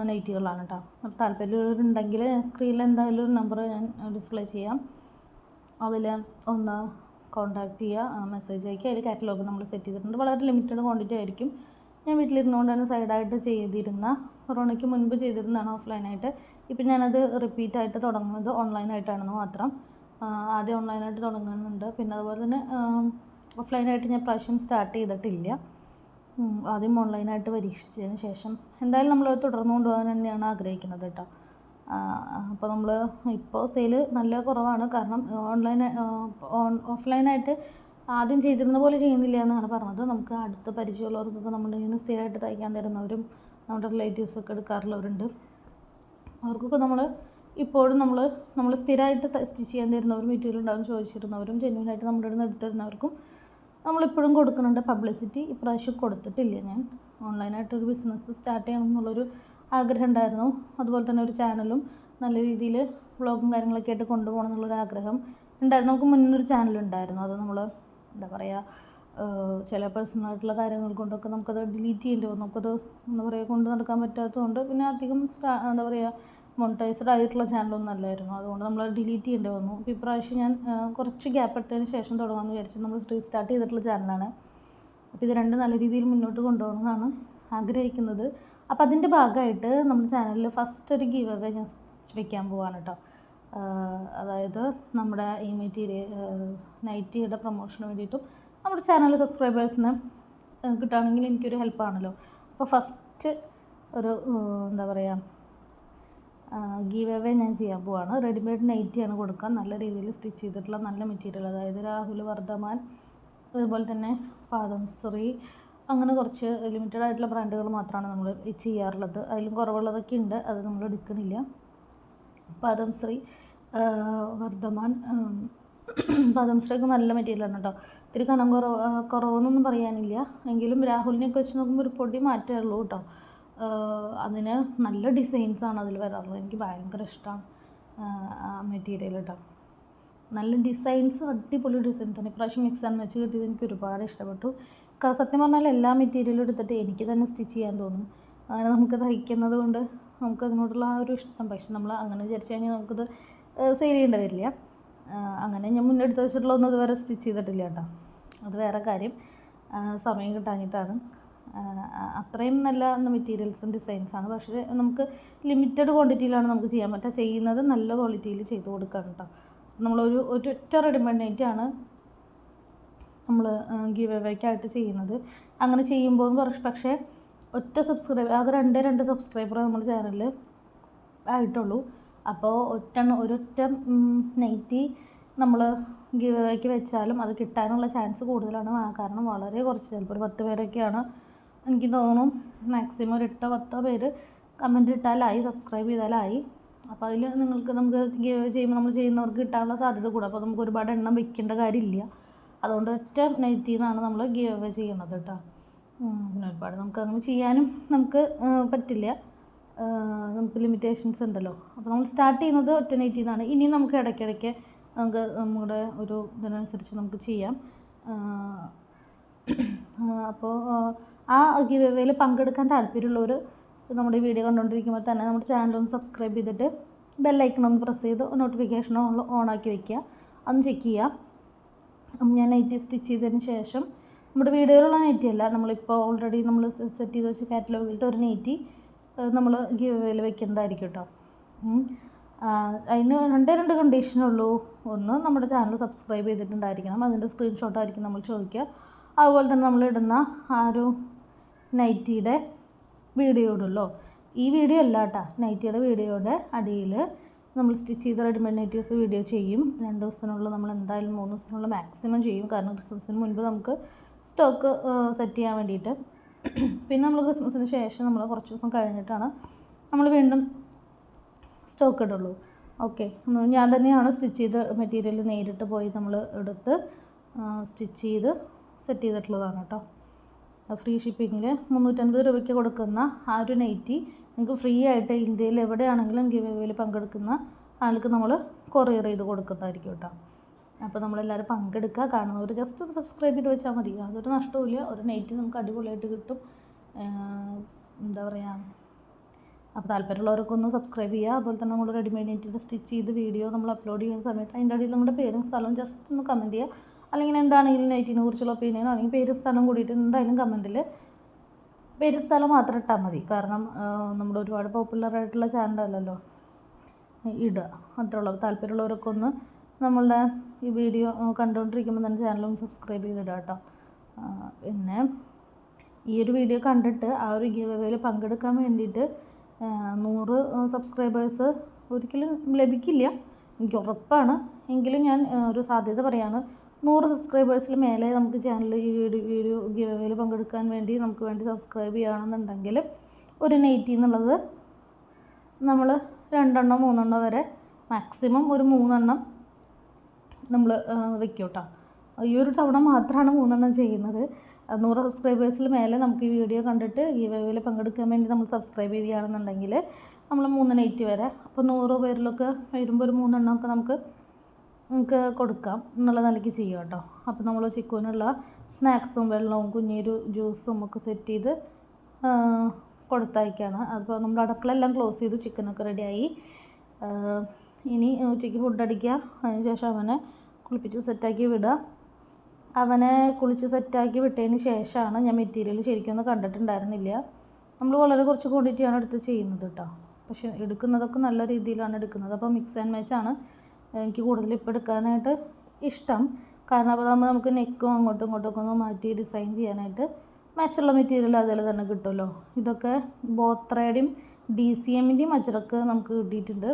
നൈറ്റികളാണ് കേട്ടോ. അപ്പോൾ താല്പര്യമുള്ളവരുണ്ടെങ്കിൽ ഞാൻ സ്ക്രീനിൽ എന്തായാലും ഒരു നമ്പർ ഞാൻ ഡിസ്പ്ലേ ചെയ്യാം. അതിൽ ഒന്ന് കോൺടാക്റ്റ് ചെയ്യുക, മെസ്സേജ് അയക്കുക. അതിൽ കാറ്റലോഗ് നമ്മൾ സെറ്റ് ചെയ്തിട്ടുണ്ട്. വളരെ ലിമിറ്റഡ് ക്വാണ്ടിറ്റി ആയിരിക്കും. ഞാൻ വീട്ടിലിരുന്നുകൊണ്ട് തന്നെ സൈഡായിട്ട് ചെയ്തിരുന്ന, കൊറോണയ്ക്ക് മുൻപ് ചെയ്തിരുന്നതാണ് ഓഫ്ലൈനായിട്ട്. ഇപ്പം ഞാനത് റിപ്പീറ്റായിട്ട് തുടങ്ങുന്നത് ഓൺലൈനായിട്ടാണെന്ന് മാത്രം. ആദ്യം ഓൺലൈനായിട്ട് തുടങ്ങുന്നുണ്ട്. പിന്നെ അതുപോലെ തന്നെ ഓഫ്ലൈനായിട്ട് ഞാൻ പ്രാവശ്യം സ്റ്റാർട്ട് ചെയ്തിട്ടില്ല. ആദ്യം ഓൺലൈനായിട്ട് പരീക്ഷിച്ചതിന് ശേഷം എന്തായാലും നമ്മൾ തുടർന്നു കൊണ്ടുപോകാൻ തന്നെയാണ് ആഗ്രഹിക്കുന്നത് കേട്ടോ. അപ്പോൾ നമ്മൾ ഇപ്പോൾ സെയിൽ നല്ല കുറവാണ്. കാരണം ഓഫ്ലൈനായിട്ട് ആദ്യം ചെയ്തിരുന്ന പോലെ ചെയ്യുന്നില്ല എന്നാണ് പറഞ്ഞത്. നമുക്ക് അടുത്ത പരിചയമുള്ളവർക്കൊക്കെ നമ്മുടെ കയ്യിൽ നിന്ന് സ്ഥിരമായിട്ട് തയ്ക്കാൻ തരുന്നവരും നമ്മുടെ റിലേറ്റീവ്സൊക്കെ എടുക്കാറുള്ളവരുണ്ട്. അവർക്കൊക്കെ ഇപ്പോഴും നമ്മൾ സ്ഥിരമായിട്ട് സ്റ്റിച്ച് ചെയ്യാൻ തരുന്നവരും മെറ്റീരിയൽ ഉണ്ടാവും ചോദിച്ചിരുന്നവരും ജെന്യൂനായിട്ട് നമ്മുടെ അടുത്ത് എടുത്തിരുന്നവർക്കും നമ്മളിപ്പോഴും കൊടുക്കുന്നുണ്ട്. പബ്ലിസിറ്റി ഇപ്രാവശ്യം കൊടുത്തിട്ടില്ല. ഞാൻ ഓൺലൈനായിട്ടൊരു ബിസിനസ് സ്റ്റാർട്ട് ചെയ്യണം എന്നുള്ളൊരു ആഗ്രഹം ഉണ്ടായിരുന്നു. അതുപോലെ തന്നെ ഒരു ചാനലും നല്ല രീതിയിൽ വ്ളോഗും കാര്യങ്ങളൊക്കെ ആയിട്ട് കൊണ്ടുപോകണം എന്നുള്ളൊരാഗ്രഹം ഉണ്ടായിരുന്നു. നമുക്ക് മുന്നൊരു ചാനലുണ്ടായിരുന്നു. അത് നമ്മൾ എന്താ പറയുക, ചില പേഴ്സണലായിട്ടുള്ള കാര്യങ്ങൾ കൊണ്ടൊക്കെ നമുക്കത് ഡിലീറ്റ് ചെയ്യേണ്ടി വന്നു. നമുക്കത് എന്താ പറയുക കൊണ്ട് നടക്കാൻ പറ്റാത്തതുകൊണ്ട്, പിന്നെ അധികം എന്താ പറയുക മോണിറ്റൈസ്ഡ് ആയിട്ടുള്ള ചാനലൊന്നും അല്ലായിരുന്നു. അതുകൊണ്ട് നമ്മൾ ഡിലീറ്റ് ചെയ്യേണ്ടി വന്നു. അപ്പോൾ ഇപ്രാവശ്യം ഞാൻ കുറച്ച് ഗ്യാപ്പ് എടുത്തതിന് ശേഷം തുടങ്ങാമെന്ന് വിചാരിച്ചു. നമ്മൾ റീസ്റ്റാർട്ട് ചെയ്തിട്ടുള്ള ചാനലാണ്. അപ്പോൾ ഇത് രണ്ടും നല്ല രീതിയിൽ മുന്നോട്ട് കൊണ്ടുപോകണമെന്നാണ് ആഗ്രഹിക്കുന്നത്. അപ്പോൾ അതിൻ്റെ ഭാഗമായിട്ട് നമ്മുടെ ചാനലിൽ ഫസ്റ്റ് ഒരു ഗീവ് അവേ ഞാൻ വയ്ക്കാൻ പോവാണ് കേട്ടോ. അതായത് നമ്മുടെ ഈ നൈറ്റിയുടെ പ്രൊമോഷന് വേണ്ടിയിട്ടും നമ്മുടെ ചാനൽ സബ്സ്ക്രൈബേഴ്സിന് കിട്ടുകയാണെങ്കിൽ എനിക്കൊരു ഹെൽപ്പാണല്ലോ. അപ്പോൾ ഫസ്റ്റ് ഒരു എന്താ പറയുക ഗീവ് അവേ ഞാൻ ചെയ്യാൻ പോവാണ്. റെഡിമെയ്ഡ് നൈറ്റിയാണ് കൊടുക്കുക. നല്ല രീതിയിൽ സ്റ്റിച്ച് ചെയ്തിട്ടുള്ള നല്ല മെറ്റീരിയൽ, അതായത് രാഹുൽ, വർദ്ധമാൻ, അതുപോലെ തന്നെ പാദംശ്രീ, അങ്ങനെ കുറച്ച് ലിമിറ്റഡ് ആയിട്ടുള്ള ബ്രാൻഡുകൾ മാത്രമാണ് നമ്മൾ ചെയ്യാറുള്ളത്. അതിലും കുറവുള്ളതൊക്കെ ഉണ്ട്, അത് നമ്മൾ എടുക്കുന്നില്ല. പാദംശ്രീ, വർദ്ധമാൻ, പാദംശ്രീയൊക്കെ നല്ല മെറ്റീരിയലാണ് കേട്ടോ. ഇത്തിരി കനം കുറവെന്നൊന്നും പറയാനില്ല. എങ്കിലും രാഹുലിനെയൊക്കെ വെച്ച് നോക്കുമ്പോൾ ഒരു പൊടി മാറ്റേ ഉള്ളൂ കേട്ടോ. അതിന് നല്ല ഡിസൈൻസാണ് അതിൽ വരാറുള്ളത്. എനിക്ക് ഭയങ്കര ഇഷ്ടമാണ് മെറ്റീരിയൽ കേട്ടോ. നല്ല ഡിസൈൻസ്, അടിപൊളി ഡിസൈൻ തന്നെ. ഇപ്രാവശ്യം മിക്സ് ആൻഡ് മാച്ച് കിട്ടിയത് എനിക്ക് ഒരുപാട് ഇഷ്ടപ്പെട്ടു. സത്യം പറഞ്ഞാൽ എല്ലാ മെറ്റീരിയലും എടുത്തിട്ട് എനിക്ക് തന്നെ സ്റ്റിച്ച് ചെയ്യാൻ തോന്നും. അങ്ങനെ നമുക്ക് തയ്ക്കുന്നത് കൊണ്ട് നമുക്കതിനോടുള്ള ആ ഒരു ഇഷ്ടം. പക്ഷെ നമ്മൾ അങ്ങനെ വിചാരിച്ചു കഴിഞ്ഞാൽ നമുക്കത് സെയിൽ ചെയ്യേണ്ടി വരില്ല. അങ്ങനെ ഞാൻ മുന്നെടുത്ത് വെച്ചിട്ടുള്ളതൊന്നും ഇതുവരെ സ്റ്റിച്ച് ചെയ്തിട്ടില്ല കേട്ടോ. അത് വേറെ കാര്യം, സമയം കിട്ടാഞ്ഞിട്ടാണ്. അത്രയും നല്ല മെറ്റീരിയൽസും ഡിസൈൻസാണ്. പക്ഷേ നമുക്ക് ലിമിറ്റഡ് ക്വാണ്ടിറ്റിയിലാണ് നമുക്ക് ചെയ്യാൻ പറ്റുക. ചെയ്യുന്നത് നല്ല ക്വാളിറ്റിയിൽ ചെയ്ത് കൊടുക്കുകയാണ് കേട്ടോ. നമ്മളൊരു ഒറ്റ റെഡിമെയ്ഡ് നൈറ്റാണ് നമ്മൾ ഗീവ് അവേക്കായിട്ട് ചെയ്യുന്നത്. അങ്ങനെ ചെയ്യുമ്പോൾ പക്ഷേ ഒറ്റ അത് രണ്ട് സബ്സ്ക്രൈബർ നമ്മുടെ ചാനലിൽ ആയിട്ടുള്ളൂ. അപ്പോൾ ഒരൊറ്റ നൈറ്റി നമ്മൾ ഗീവ് അവേക്ക് വെച്ചാലും അത് കിട്ടാനുള്ള ചാൻസ് കൂടുതലാണ്. കാരണം വളരെ കുറച്ച്, ചിലപ്പോൾ ഒരു 10 പേരൊക്കെയാണ് എനിക്ക് തോന്നുന്നു. മാക്സിമം ഒരു 8-10 പേര് കമൻറ്റ് ഇട്ടാലായി, സബ്സ്ക്രൈബ് ചെയ്താലായി. അപ്പോൾ അതിൽ നമുക്ക് ഗീവ് അവേ ചെയ്യുമ്പോൾ നമ്മൾ ചെയ്യുന്നവർക്ക് കിട്ടാനുള്ള സാധ്യത കൂടും. അപ്പോൾ നമുക്ക് ഒരുപാട് എണ്ണം വെക്കേണ്ട കാര്യമില്ല. അതുകൊണ്ട് ഒറ്റ നൈറ്റിൽ നിന്നാണ് നമ്മൾ ഗീവ് അവേ ചെയ്യുന്നത് കേട്ടോ. പിന്നെ ഒരുപാട് നമുക്ക് അങ്ങനെ ചെയ്യാനും നമുക്ക് പറ്റില്ല. നമുക്ക് ലിമിറ്റേഷൻസ് ഉണ്ടല്ലോ. അപ്പോൾ നമ്മൾ സ്റ്റാർട്ട് ചെയ്യുന്നത് ഒറ്റ നൈറ്റിൽ നിന്നാണ്. ഇനിയും നമുക്ക് ഇടയ്ക്കിടയ്ക്ക് നമുക്ക് നമ്മുടെ ഒരു ഇതിനനുസരിച്ച് നമുക്ക് ചെയ്യാം. അപ്പോൾ ആ ഗിവ് അവേയിൽ പങ്കെടുക്കാൻ താല്പര്യമുള്ളവർ നമ്മുടെ ഈ വീഡിയോ കണ്ടുകൊണ്ടിരിക്കുമ്പോൾ തന്നെ നമ്മുടെ ചാനലൊന്ന് സബ്സ്ക്രൈബ് ചെയ്തിട്ട് ബെല്ലൈക്കൺ ഒന്ന് പ്രസ് ചെയ്ത് നോട്ടിഫിക്കേഷൻ ഓണാക്കി വയ്ക്കുക. അതൊന്ന് ചെക്ക് ചെയ്യുക. ഞാൻ നൈറ്റി സ്റ്റിച്ച് ചെയ്തതിന് ശേഷം നമ്മുടെ വീഡിയോയിലുള്ള നൈറ്റി അല്ല, നമ്മളിപ്പോൾ ഓൾറെഡി നമ്മൾ സെറ്റ് ചെയ്ത് വെച്ച കാറ്റലോഗിലത്തെ ഒരു നൈറ്റി നമ്മൾ ഗിവ് അവേയിൽ വെക്കുന്നതായിരിക്കും കേട്ടോ. അതിന് രണ്ട് കണ്ടീഷനുള്ളൂ. ഒന്ന്, നമ്മുടെ ചാനൽ സബ്സ്ക്രൈബ് ചെയ്തിട്ടുണ്ടായിരിക്കണം, അതിൻ്റെ സ്ക്രീൻഷോട്ടായിരിക്കും നമ്മൾ ചോദിക്കുക. അതുപോലെ തന്നെ നമ്മൾ ഇടുന്ന ആ ഒരു നൈറ്റിയുടെ വീഡിയോ ഇടുമല്ലോ, ഈ വീഡിയോ അല്ല കേട്ടോ, നൈറ്റിയുടെ വീഡിയോയുടെ അടിയിൽ നമ്മൾ സ്റ്റിച്ച് ചെയ്ത റെഡിമെയ്ഡ് നൈറ്റീസ് വീഡിയോ ചെയ്യും. 2 ദിവസത്തിനുള്ളിൽ നമ്മൾ എന്തായാലും 3 ദിവസത്തിനുള്ളിൽ മാക്സിമം ചെയ്യും. കാരണം ക്രിസ്മസിന് മുൻപ് നമുക്ക് സ്റ്റോക്ക് സെറ്റ് ചെയ്യാൻ വേണ്ടിയിട്ട്. പിന്നെ നമ്മൾ ക്രിസ്മസിന് ശേഷം നമ്മൾ കുറച്ച് ദിവസം കഴിഞ്ഞിട്ടാണ് നമ്മൾ വീണ്ടും സ്റ്റോക്ക് ഇടുള്ളൂ. ഓക്കെ, ഞാൻ തന്നെയാണ് സ്റ്റിച്ച് ചെയ്ത് മെറ്റീരിയൽ നേരിട്ട് പോയി നമ്മൾ എടുത്ത് സ്റ്റിച്ച് ചെയ്ത് സെറ്റ് ചെയ്തിട്ടുള്ളതാണ് കേട്ടോ. ഫ്രീ ഷിപ്പിങ്ങിൽ 350 രൂപയ്ക്ക് കൊടുക്കുന്ന ആ ഒരു നൈറ്റി നിങ്ങൾക്ക് ഫ്രീ ആയിട്ട് ഇന്ത്യയിൽ എവിടെയാണെങ്കിലും ഗിവ് അവേയിൽ പങ്കെടുക്കുന്ന ആൾക്ക് നമ്മൾ കൊറിയർ ചെയ്ത് കൊടുക്കുന്നതായിരിക്കും കേട്ടോ. അപ്പോൾ നമ്മളെല്ലാവരും പങ്കെടുക്കുക. കാണുന്നവർ ജസ്റ്റ് ഒന്ന് സബ്സ്ക്രൈബ് ചെയ്ത് വെച്ചാൽ മതി, അതൊരു നഷ്ടമില്ല. ഒരു നൈറ്റി നമുക്ക് അടിപൊളിയായിട്ട് കിട്ടും. എന്താ പറയുക, അപ്പോൾ താല്പര്യമുള്ളവരൊക്കെ ഒന്ന് സബ്സ്ക്രൈബ് ചെയ്യുക. അതുപോലെ തന്നെ നമ്മൾ റെഡിമെയ്ഡ് നൈറ്റിയുടെ സ്റ്റിച്ച് ചെയ്ത് വീഡിയോ നമ്മൾ അപ്ലോഡ് ചെയ്യുന്ന സമയത്ത് അതിൻ്റെ അടിയിൽ നമ്മുടെ പേരും സ്ഥലവും ജസ്റ്റ് ഒന്ന് കമൻറ്റ് ചെയ്യുക. അല്ലെങ്കിൽ എന്താണെങ്കിലും നൈറ്റിനെ കുറിച്ചുള്ള ഒപ്പീനിയൻ അല്ലെങ്കിൽ പേരും സ്ഥലം കൂടിയിട്ട് എന്തായാലും കമൻറ്റിൽ പേരും സ്ഥലം മാത്രം ഇട്ടാൽ മതി. കാരണം നമ്മുടെ ഒരുപാട് പോപ്പുലറായിട്ടുള്ള ചാനലല്ലല്ലോ ഇടുക, അത്രയുള്ളൂ. താല്പര്യമുള്ളവരൊക്കെ ഒന്ന് നമ്മളുടെ ഈ വീഡിയോ കണ്ടുകൊണ്ടിരിക്കുമ്പോൾ തന്നെ ചാനലൊന്ന് സബ്സ്ക്രൈബ് ചെയ്തിടുക കേട്ടോ. പിന്നെ ഈ ഒരു വീഡിയോ കണ്ടിട്ട് ആ ഒരു ഗിവ് അവേയിൽ പങ്കെടുക്കാൻ വേണ്ടിയിട്ട് 100 സബ്സ്ക്രൈബേഴ്സ് ഒരിക്കലും ലഭിക്കില്ല, എനിക്ക് ഉറപ്പാണ്. എങ്കിലും ഞാൻ ഒരു സാധ്യത പറയാണ്. 100 സബ്സ്ക്രൈബേഴ്സിൽ മേലെ നമുക്ക് ചാനൽ ഈ വീഡിയോ ഗിവ് അവേയിൽ പങ്കെടുക്കാൻ വേണ്ടി നമുക്ക് വേണ്ടി സബ്സ്ക്രൈബ് ചെയ്യുകയാണെന്നുണ്ടെങ്കിൽ ഒരു നൈറ്റി എന്നുള്ളത് നമ്മൾ 2 എണ്ണം 3 എണ്ണം വരെ മാക്സിമം ഒരു 3 എണ്ണം നമ്മൾ വെക്കും കേട്ടോ. ഈ ഒരു തവണ മാത്രമാണ് 3 എണ്ണം ചെയ്യുന്നത്. 100 സബ്സ്ക്രൈബേഴ്സിൽ മേലെ നമുക്ക് ഈ വീഡിയോ കണ്ടിട്ട് ഗിവ് അവേയിൽ പങ്കെടുക്കാൻ വേണ്ടി നമ്മൾ സബ്സ്ക്രൈബ് ചെയ്യുകയാണെന്നുണ്ടെങ്കിൽ നമ്മൾ 3 നൈറ്റി വരെ, അപ്പോൾ 100 പേരിലൊക്കെ വരുമ്പോൾ ഒരു 3 എണ്ണമൊക്കെ നമുക്ക് കൊടുക്കാം എന്നുള്ള നിലയ്ക്ക് ചെയ്യാം കേട്ടോ. അപ്പോൾ നമ്മൾ ചിക്കുവിനുള്ള സ്നാക്സും വെള്ളവും കുഞ്ഞൊരു ജ്യൂസും ഒക്കെ സെറ്റ് ചെയ്ത് കൊടുത്തയക്കാണ്. അപ്പോൾ നമ്മൾ അടുക്കളെല്ലാം ക്ലോസ് ചെയ്തു, ചിക്കനൊക്കെ റെഡിയായി. ഇനി ഉച്ചയ്ക്ക് ഫുഡ് അടിക്കുക, അതിന് ശേഷം അവനെ കുളിപ്പിച്ച് സെറ്റാക്കി വിടുക. അവനെ കുളിച്ച് സെറ്റാക്കി വിട്ടതിന് ശേഷമാണ് ഞാൻ മെറ്റീരിയൽ ശരിക്കും ഒന്ന് കണ്ടിട്ടുണ്ടായിരുന്നില്ല. നമ്മൾ വളരെ കുറച്ച് ക്വാണ്ടിറ്റിയാണ് എടുത്ത് ചെയ്യുന്നത് കേട്ടോ. പക്ഷേ എടുക്കുന്നതൊക്കെ നല്ല രീതിയിലാണ് എടുക്കുന്നത്. അപ്പോൾ മിക്സ് ആൻഡ് മാച്ചാണ് എനിക്ക് കൂടുതൽ ഇപ്പോൾ എടുക്കാനായിട്ട് ഇഷ്ടം. കാരണം അപ്പോൾ നമുക്ക് നെക്കും അങ്ങോട്ടും ഇങ്ങോട്ടും ഒന്ന് മാറ്റി ഡിസൈൻ ചെയ്യാനായിട്ട് മാച്ചുള്ള മെറ്റീരിയൽ അതിൽ തന്നെ കിട്ടുമല്ലോ. ഇതൊക്കെ ബോത്രയുടെയും DCMൻ്റെയും അച്ചടക്ക് നമുക്ക് കിട്ടിയിട്ടുണ്ട്.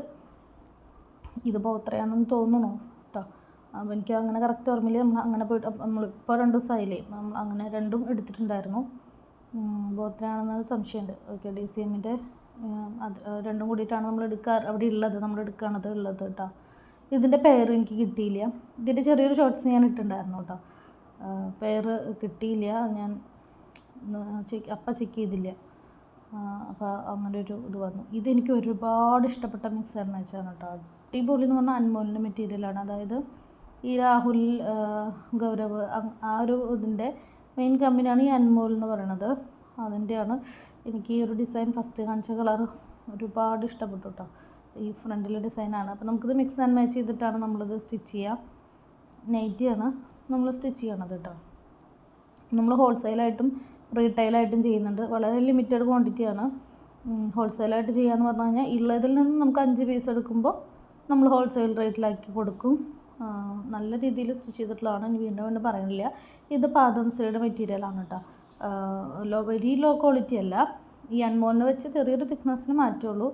ഇത് ബോത്രയാണെന്ന് തോന്നുന്നു കേട്ടോ. അപ്പോൾ എനിക്ക് അങ്ങനെ കറക്റ്റ് ഓർമ്മയില്ല. നമ്മൾ അങ്ങനെ പോയിട്ട് നമ്മളിപ്പോൾ 2 ദിവസമായില്ലേ, നമ്മൾ അങ്ങനെ രണ്ടും എടുത്തിട്ടുണ്ടായിരുന്നു. ബോത്രയാണെന്നൊരു സംശയമുണ്ട്. ഓക്കെ, DCMൻ്റെ അത് രണ്ടും കൂടിയിട്ടാണ് നമ്മൾ അവിടെ ഉള്ളത്, നമ്മൾ എടുക്കുകയാണത് ഉള്ളത് കേട്ടോ. ഇതിൻ്റെ പേര് എനിക്ക് കിട്ടിയില്ല. ഇതിൻ്റെ ചെറിയൊരു ഷോർട്ട്സ് ഞാൻ ഇട്ടിട്ടുണ്ടായിരുന്നു കേട്ടോ. പേര് കിട്ടിയില്ല, ഞാൻ ചെക്ക് ചെയ്തില്ല. അപ്പോൾ അങ്ങനെ ഒരു ഇത് വന്നു. ഇതെനിക്ക് ഒരുപാട് ഇഷ്ടപ്പെട്ട മിക്സ് ആൻഡ് മാച്ചാണ് കേട്ടോ. അടിപൊളി എന്ന് പറഞ്ഞാൽ അൻമോലിൻ്റെ മെറ്റീരിയലാണ്. അതായത് ഈ രാഹുൽ ഗൗരവ് ആ ഒരു ഇതിൻ്റെ മെയിൻ കമ്പനിയാണ് ഈ അൻമോൽ എന്ന് പറയുന്നത്. അതിൻ്റെയാണ് എനിക്ക് ഈ ഒരു ഡിസൈൻ ഫസ്റ്റ് കാണിച്ച കളർ ഒരുപാട് ഇഷ്ടപ്പെട്ടു കേട്ടോ. ഈ ഫ്രണ്ടിലെ ഡിസൈനാണ്. അപ്പോൾ നമുക്കിത് മിക്സ് ആൻഡ് മാച്ച് ചെയ്തിട്ടാണ് നമ്മളിത് സ്റ്റിച്ച് ചെയ്യുക. നൈറ്റിയാണ് നമ്മൾ സ്റ്റിച്ച് ചെയ്യണത് കേട്ടോ. നമ്മൾ ഹോൾസെയിലായിട്ടും റീറ്റെയിലായിട്ടും ചെയ്യുന്നുണ്ട്. വളരെ ലിമിറ്റഡ് ക്വാണ്ടിറ്റിയാണ്. ഹോൾസെയിലായിട്ട് ചെയ്യാമെന്ന് പറഞ്ഞു കഴിഞ്ഞാൽ ഉള്ളതിൽ നിന്ന് നമുക്ക് 5 പീസ് എടുക്കുമ്പോൾ നമ്മൾ ഹോൾസെയിൽ റേറ്റിലാക്കി കൊടുക്കും. നല്ല രീതിയിൽ സ്റ്റിച്ച് ചെയ്തിട്ടുള്ളതാണ്, ഇനി വീണ്ടും പറയുന്നില്ല. ഇത് പാദംസിയുടെ മെറ്റീരിയലാണ് കേട്ടോ. വെരി ലോ ക്വാളിറ്റി അല്ല. ഈ അൻമോലിനെ വെച്ച് ചെറിയൊരു തിക്നെസ്സിന് മാറ്റുള്ളൂ.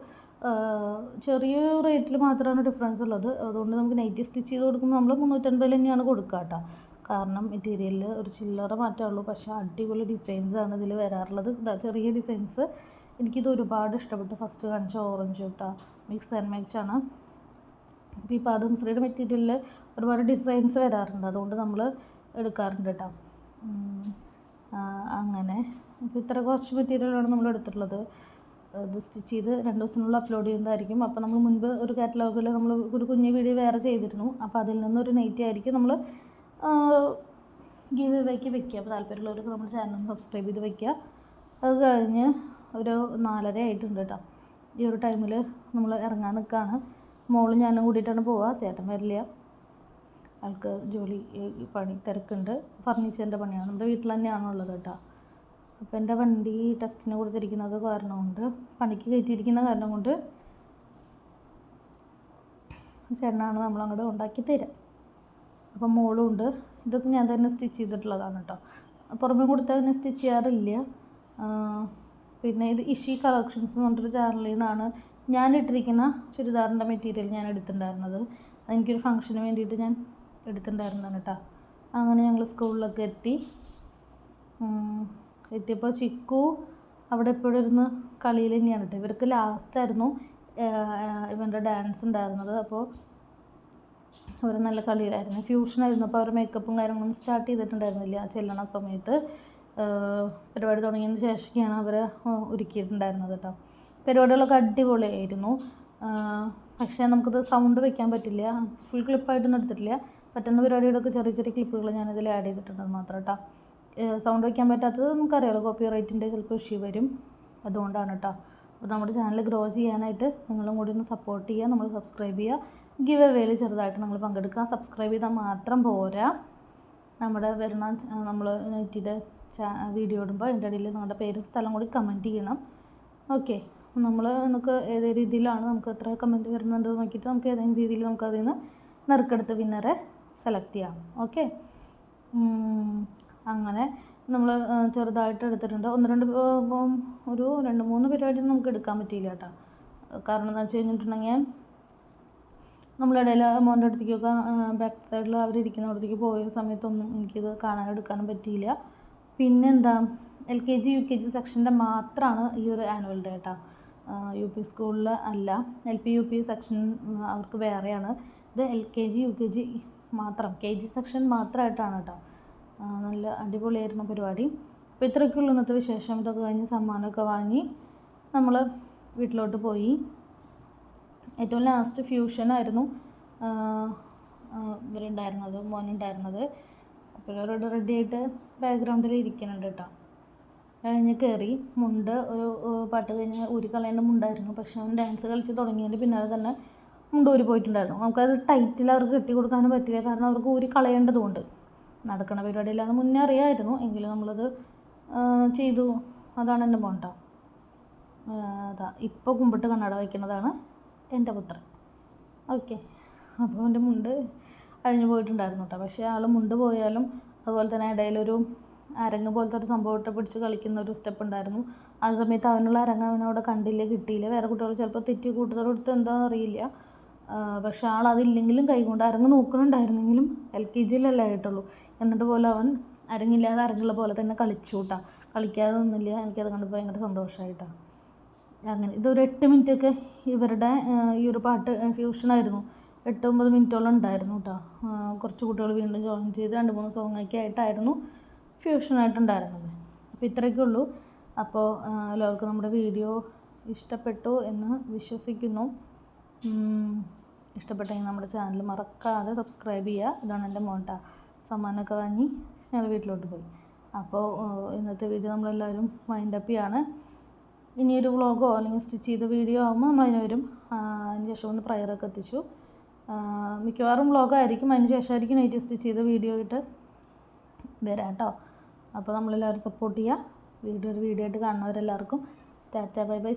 ചെറിയൊരു റേറ്റിൽ മാത്രമാണ് ഡിഫറൻസ് ഉള്ളത്. അതുകൊണ്ട് നമുക്ക് നൈറ്റി സ്റ്റിച്ച് ചെയ്ത് കൊടുക്കുമ്പോൾ നമ്മൾ 350 തന്നെയാണ് കൊടുക്കുക കേട്ടോ. കാരണം മെറ്റീരിയലിൽ ഒരു ചില്ലറ മാറ്റമുള്ളൂ. പക്ഷേ അടിപൊളി ഡിസൈൻസാണ് ഇതിൽ വരാറുള്ളത്. ചെറിയ ഡിസൈൻസ് എനിക്കിത് ഒരുപാട് ഇഷ്ടപ്പെട്ടു. ഫസ്റ്റ് കാണിച്ച ഓറഞ്ച് കേട്ടോ, മിക്സ് ആൻഡ് മാച്ചാണ്. അപ്പോൾ ഈ പാദംശ്രീയുടെ മെറ്റീരിയലിൽ ഒരുപാട് ഡിസൈൻസ് വരാറുണ്ട്, അതുകൊണ്ട് നമ്മൾ എടുക്കാറുണ്ട് കേട്ടോ. അങ്ങനെ അപ്പോൾ ഇത്ര കുറച്ച് മെറ്റീരിയലാണ് നമ്മൾ എടുത്തിട്ടുള്ളത്. ഇത് സ്റ്റിച്ച് ചെയ്ത് 2 ദിവസത്തിനുള്ളിൽ അപ്ലോഡ് ചെയ്യുന്നതായിരിക്കും. അപ്പോൾ നമ്മൾ മുൻപ് ഒരു കാറ്റലോഗിൽ നമ്മൾ ഒരു കുഞ്ഞു വീഡിയോ വേറെ ചെയ്തിരുന്നു. അപ്പോൾ അതിൽ നിന്നൊരു നൈറ്റി ആയിരിക്കും നമ്മൾ ഗിവ് എവേക്ക് വെക്കുക. അപ്പോൾ താല്പര്യമുള്ളവർക്ക് നമ്മുടെ ചാനൽ സബ്സ്ക്രൈബ് ചെയ്ത് വെക്കുക. അത് കഴിഞ്ഞ് ഒരു 4:30 ആയിട്ടുണ്ട് കേട്ടോ. ഈ ഒരു ടൈമിൽ നമ്മൾ ഇറങ്ങാൻ നിൽക്കുകയാണ്. മോളും ഞാനും കൂടിയിട്ടാണ് പോവുക. ചേട്ടൻ വരില്ല, ആൾക്ക് ജോലി പണി തിരക്കുണ്ട്. ഫർണിച്ചറിൻ്റെ പണിയാണ്, നമ്മുടെ വീട്ടിൽ തന്നെയാണ് ഉള്ളത് കേട്ടോ. അപ്പോൾ എൻ്റെ വണ്ടി ടെസ്റ്റിന് കൊടുത്തിരിക്കുന്നത് കാരണം കൊണ്ട്, പണിക്ക് കയറ്റിയിരിക്കുന്ന കാരണം കൊണ്ട് ചേട്ടനാണ് നമ്മളങ്ങോട്ട് ഉണ്ടാക്കി തരാം. അപ്പം മോളും ഉണ്ട്. ഇതൊക്കെ ഞാൻ തന്നെ സ്റ്റിച്ച് ചെയ്തിട്ടുള്ളതാണ് കേട്ടോ. പുറമെ കൊടുത്താൽ തന്നെ സ്റ്റിച്ച് ചെയ്യാറില്ല. പിന്നെ ഇത് ഇഷി കളക്ഷൻസ് എന്ന് പറഞ്ഞിട്ടൊരു ചാനലിൽ നിന്നാണ് ഞാൻ ഇട്ടിരിക്കുന്ന ചുരിദാറിൻ്റെ മെറ്റീരിയൽ ഞാൻ എടുത്തിട്ടുണ്ടായിരുന്നത്. അതെനിക്കൊരു ഫംഗ്ഷന് വേണ്ടിയിട്ട് ഞാൻ എടുത്തിട്ടുണ്ടായിരുന്നതാണ് കേട്ടോ. അങ്ങനെ ഞങ്ങൾ സ്കൂളിലൊക്കെ എത്തിയപ്പോൾ ചിക്കു അവിടെ എപ്പോഴും ഇരുന്ന് കളിയിൽ തന്നെയാണ് കേട്ടോ. ഇവർക്ക് ലാസ്റ്റായിരുന്നു ഇവൻ്റെ ഡാൻസ് ഉണ്ടായിരുന്നത്. അപ്പോൾ അവർ നല്ല കളിയിലായിരുന്നു, ഫ്യൂഷനായിരുന്നു. അപ്പോൾ അവർ മേക്കപ്പും കാര്യങ്ങളൊന്നും സ്റ്റാർട്ട് ചെയ്തിട്ടുണ്ടായിരുന്നില്ല ചെല്ലണ സമയത്ത്. പരിപാടി തുടങ്ങിയതിന് ശേഷമൊക്കെയാണ് അവർ ഒരുക്കിയിട്ടുണ്ടായിരുന്നത് കേട്ടോ. പരിപാടികളൊക്കെ അടിപൊളിയായിരുന്നു. പക്ഷേ നമുക്കത് സൗണ്ട് വെക്കാൻ പറ്റില്ല, ഫുൾ ക്ലിപ്പായിട്ടൊന്നും എടുത്തിട്ടില്ല. പറ്റുന്ന പരിപാടികളൊക്കെ ചെറിയ ചെറിയ ക്ലിപ്പുകൾ ഞാനിതിൽ ആഡ് ചെയ്തിട്ടുണ്ടെന്ന് മാത്രം കേട്ടോ. സൗണ്ട് വയ്ക്കാൻ പറ്റാത്തത് നമുക്കറിയാമല്ലോ, കോപ്പി റൈറ്റിൻ്റെ ചിലപ്പോൾ ഇഷ്യൂ വരും, അതുകൊണ്ടാണ് കേട്ടോ. അപ്പോൾ നമ്മുടെ ചാനൽ ഗ്രോ ചെയ്യാനായിട്ട് നിങ്ങളും കൂടി ഒന്ന് സപ്പോർട്ട് ചെയ്യുക, നമ്മൾ സബ്സ്ക്രൈബ് ചെയ്യുക. ഗിവ് എവേയിൽ ചെറുതായിട്ട് നമ്മൾ പങ്കെടുക്കുക. സബ്സ്ക്രൈബ് ചെയ്താൽ മാത്രം പോരാ, നമ്മുടെ വരുന്ന നമ്മൾ നെറ്റിൻ്റെ വീഡിയോ ഇടുമ്പോൾ അതിൻ്റെ ഇടയിൽ നിങ്ങളുടെ പേരും സ്ഥലം കൂടി കമൻറ്റ് ചെയ്യണം. ഓക്കെ, നമുക്ക് ഏത് രീതിയിലാണ് നമുക്ക് എത്ര കമൻറ്റ് വരുന്നുണ്ട് നോക്കിയിട്ട് നമുക്ക് ഏതെങ്കിലും രീതിയിൽ നമുക്ക് അതിൽ നിന്ന് നറുക്കെടുത്ത് വിന്നറെ സെലക്ട് ചെയ്യാം. ഓക്കെ, അങ്ങനെ നമ്മൾ ചെറുതായിട്ട് എടുത്തിട്ടുണ്ട്. ഒരു 2-3 പരിപാടി നമുക്ക് എടുക്കാൻ പറ്റിയില്ല കേട്ടോ. കാരണം എന്താ വെച്ച് കഴിഞ്ഞിട്ടുണ്ടെങ്കിൽ നമ്മളിടയിൽ മോൻ്റെ അടുത്തേക്കൊക്കെ ബാക്ക് സൈഡിൽ അവരിയ്ക്കുന്നിടത്തേക്ക് പോയ സമയത്തൊന്നും എനിക്കിത് എടുക്കാനും പറ്റിയില്ല. പിന്നെന്താ, LKG UKG സെക്ഷൻ്റെ മാത്രമാണ് ഈ ഒരു ആനുവൽ ഡേ കേട്ടോ. UP സ്കൂളിൽ അല്ല, LP UP സെക്ഷൻ അവർക്ക് വേറെയാണ്. ഇത് LKG UKG മാത്രം, KG സെക്ഷൻ മാത്രമായിട്ടാണ് കേട്ടോ. നല്ല അടിപൊളിയായിരുന്നു പരിപാടി. അപ്പോൾ ഇത്രയൊക്കെയുള്ളൂ ഇന്നത്തെ വിശേഷം. ഇതൊക്കെ കഴിഞ്ഞ് സമ്മാനമൊക്കെ വാങ്ങി നമ്മൾ വീട്ടിലോട്ട് പോയി. ഏറ്റവും ലാസ്റ്റ് ഫ്യൂഷനായിരുന്നു ഇവരുണ്ടായിരുന്നത്, മോനുണ്ടായിരുന്നത്. അപ്പോൾ ഇവരോട് റെഡിയായിട്ട് ബാക്ക്ഗ്രൗണ്ടിൽ ഇരിക്കുന്നുണ്ട് കേട്ടോ. കഴിഞ്ഞ് കയറി മുണ്ട് ഒരു പാട്ട് കഴിഞ്ഞ് ഊരിക്കളയേണ്ട മുണ്ടായിരുന്നു. പക്ഷേ അവൻ ഡാൻസ് കളിച്ച് തുടങ്ങിയതിൻ്റെ പിന്നാലെ തന്നെ മുണ്ട് ഊരി പോയിട്ടുണ്ടായിരുന്നു. നമുക്കത് ടൈറ്റിൽ അവർക്ക് കെട്ടി കൊടുക്കാനും പറ്റില്ല, കാരണം അവർക്ക് ഊരി കളയേണ്ടതുകൊണ്ട്. നടക്കണ പരിപാടിയില്ലാന്ന് മുന്നേ അറിയാമായിരുന്നു, എങ്കിലും നമ്മളത് ചെയ്തു. അതാണ് എൻ്റെ മോൻ കേട്ടോ. അതാ ഇപ്പോൾ കുമ്പിട്ട് കണ്ണട വയ്ക്കുന്നതാണ് എൻ്റെ പുത്രൻ. ഓക്കെ, അപ്പോൾ അവൻ്റെ മുണ്ട് അഴിഞ്ഞു പോയിട്ടുണ്ടായിരുന്നു കേട്ടോ. പക്ഷേ ആൾ മുണ്ട് പോയാലും അതുപോലെ തന്നെ ഇടയിലൊരു അരങ്ങ് പോലത്തെ ഒരു സംഭവത്തെ പിടിച്ച് കളിക്കുന്ന ഒരു സ്റ്റെപ്പ് ഉണ്ടായിരുന്നു. ആ സമയത്ത് അവനുള്ള അരങ്ങ് അവനവിടെ കണ്ടില്ല, കിട്ടിയില്ല. വേറെ കുട്ടികൾ ചിലപ്പോൾ തെറ്റി കൂട്ടുകാരെടുത്ത് എന്താണെന്ന് അറിയില്ല. പക്ഷേ ആളതില്ലെങ്കിലും കൈകൊണ്ട് അരങ്ങ് നോക്കുന്നുണ്ടായിരുന്നെങ്കിലും LKGയിലല്ലേ ആയിട്ടുള്ളൂ. എന്നിട്ട് പോലും അവൻ അരങ്ങില്ലാതെ അരങ്ങുള്ള പോലെ തന്നെ കളിച്ചു കൂട്ടാ, കളിക്കാതെ നിന്നില്ല. എനിക്കത് കണ്ടപ്പോൾ ഭയങ്കര സന്തോഷമായിട്ടാണ്. അങ്ങനെ ഇതൊരു 8 മിനിറ്റൊക്കെ ഇവരുടെ ഈ ഒരു പാട്ട് ഫ്യൂഷനായിരുന്നു. 8-9 മിനിറ്റോളം ഉണ്ടായിരുന്നു കേട്ടോ. കുറച്ച് കുട്ടികൾ വീണ്ടും ജോയിൻ ചെയ്ത് 2-3 സോങ്ങൊക്കെ ആയിട്ടായിരുന്നു ഫ്യൂഷനായിട്ടുണ്ടായിരുന്നത്. അപ്പോൾ ഇത്രയൊക്കെ ഉള്ളൂ. അപ്പോൾ എല്ലാവർക്കും നമ്മുടെ വീഡിയോ ഇഷ്ടപ്പെട്ടു എന്ന് വിശ്വസിക്കുന്നു. ഇഷ്ടപ്പെട്ടെങ്കിൽ നമ്മുടെ ചാനൽ മറക്കാതെ സബ്സ്ക്രൈബ് ചെയ്യുക. ഇതാണ് എൻ്റെ മോൻട്ടാ. സമ്മാനമൊക്കെ വാങ്ങി ഞങ്ങൾ വീട്ടിലോട്ട് പോയി. അപ്പോൾ ഇന്നത്തെ വീഡിയോ നമ്മളെല്ലാവരും വൈൻഡപ്പ് ചെയ്യാണ്. ഇനിയൊരു വ്ളോഗോ അല്ലെങ്കിൽ സ്റ്റിച്ച് ചെയ്ത വീഡിയോ ആകുമ്പോൾ നമ്മളതിന് വരും. അതിന് ശേഷം ഒന്ന് പ്രയറൊക്കെ എത്തിച്ചു. മിക്കവാറും വ്ളോഗായിരിക്കും, അതിന് ശേഷമായിരിക്കും നൈറ്റ് സ്റ്റിച്ച് ചെയ്ത വീഡിയോ ആയിട്ട് വരാം കേട്ടോ. അപ്പോൾ നമ്മളെല്ലാവരും സപ്പോർട്ട് ചെയ്യുക. വീഡിയോ ആയിട്ട് കാണുന്നവരെല്ലാവർക്കും ടാറ്റ ബൈ ബൈ.